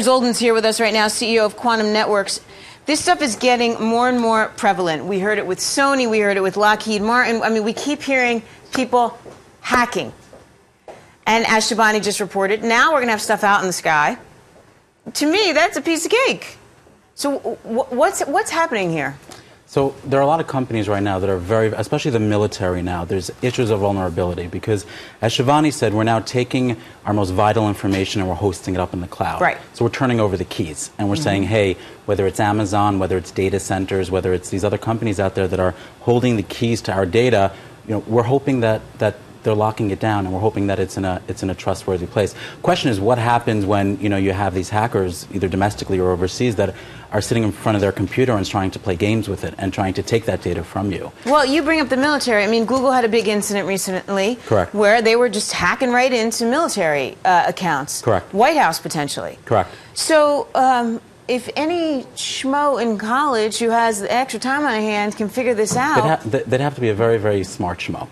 Zoldan's here with us right now, CEO of Quantum Networks. This stuff is getting more and more prevalent. We heard it with Sony, we heard it with Lockheed Martin. I mean, we keep hearing people hacking. And as Shivani just reported, now we're going to have stuff out in the sky. To me, that's a piece of cake. So what's happening here? So there are a lot of companies right now that are especially the military now, there's issues of vulnerability because, as Shivani said, we're now taking our most vital information and we're hosting it up in the cloud. Right. So we're turning over the keys and we're saying, hey, whether it's Amazon, whether it's data centers, whether it's these other companies out there that are holding the keys to our data, we're hoping that they're locking it down, and we're hoping that it's in a trustworthy place. Question is, what happens when you have these hackers, either domestically or overseas, that are sitting in front of their computer and trying to play games with it and trying to take that data from you? Well, you bring up the military. I mean, Google had a big incident recently. Correct. Where they were just hacking right into military accounts. Correct. White House, potentially. Correct. So, if any schmo in college who has the extra time on hand can figure this out... They'd have to be a very, very smart schmo.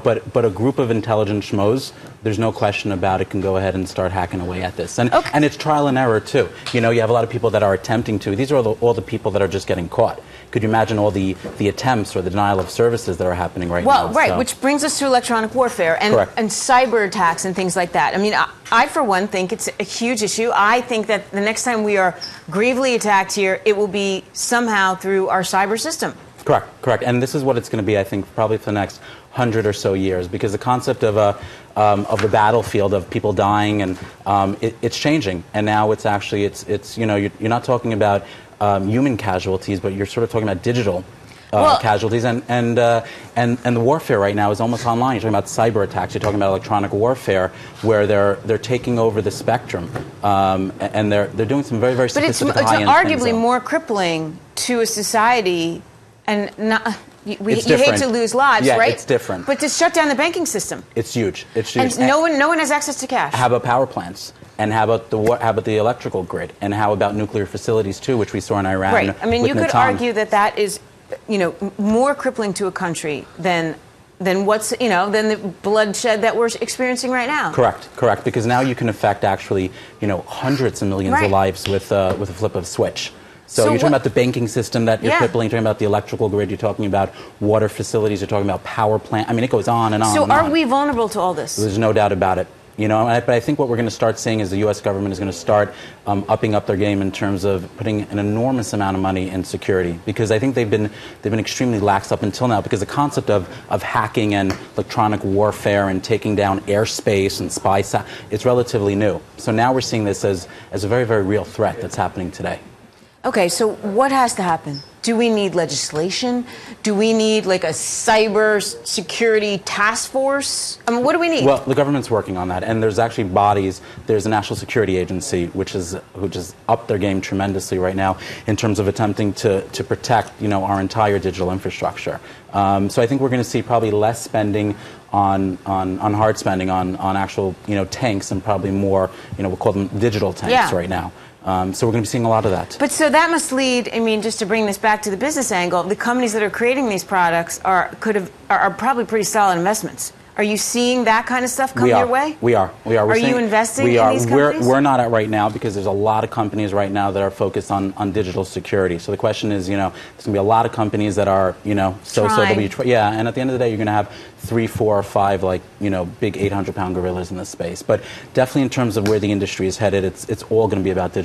But a group of intelligent schmoes, there's no question about it, can go ahead and start hacking away at this. And it's trial and error, too. You have a lot of people that are attempting to. These are all the people that are just getting caught. Could you imagine all the attempts or the denial of services that are happening right now? Well, right, which brings us to electronic warfare and cyber attacks and things like that. I mean, I, for one, think it's a huge issue. I think that the next time we are gravely attacked here, it will be somehow through our cyber system. Correct. And this is what it's going to be, I think, probably for the next 100 or so years, because the concept of the battlefield, of people dying, and it's changing. And now it's actually you're not talking about human casualties, but you're sort of talking about digital casualties, and the warfare right now is almost online. You're talking about cyber attacks. You're talking about electronic warfare, where they're taking over the spectrum, and they're doing some very, very specific high-end things. But it's arguably more crippling to a society. And you hate to lose lives, right? Yeah, it's different. But to shut down the banking system, it's huge. It's huge. And no one has access to cash. How about power plants? And how about the electrical grid? And how about nuclear facilities too, which we saw in Iran? Right. I mean, you could argue that is, more crippling to a country than what's than the bloodshed that we're experiencing right now. Correct. Because now you can affect actually hundreds of millions of lives with a flip of a switch. So you're talking about the banking system that you're crippling, you're talking about the electrical grid, you're talking about water facilities, you're talking about power plant. I mean, it goes on and on. So are we vulnerable to all this? There's no doubt about it. But I think what we're going to start seeing is the U.S. government is going to start upping up their game in terms of putting an enormous amount of money in security, because I think they've been extremely lax up until now, because the concept of hacking and electronic warfare and taking down airspace and it's relatively new. So now we're seeing this as a very, very real threat that's happening today. Okay, so what has to happen? Do we need legislation? Do we need like a cyber security task force? I mean, what do we need? Well, the government's working on that, and there's actually bodies. There's a National Security Agency, which has upped their game tremendously right now in terms of attempting to protect our entire digital infrastructure. So I think we're going to see probably less spending on hard spending on actual tanks, and probably more we'll call them digital tanks right now. So we're going to be seeing a lot of that. But so that must lead, I mean, just to bring this back to the business angle, the companies that are creating these products are probably pretty solid investments. Are you seeing that kind of stuff come your way? We are. Are you investing in these companies? We're not at right now, because there's a lot of companies right now that are focused on digital security. So the question is, there's going to be a lot of companies that are, and at the end of the day, you're going to have 3, 4, or 5 big 800-pound gorillas in this space. But definitely in terms of where the industry is headed, it's all going to be about digital.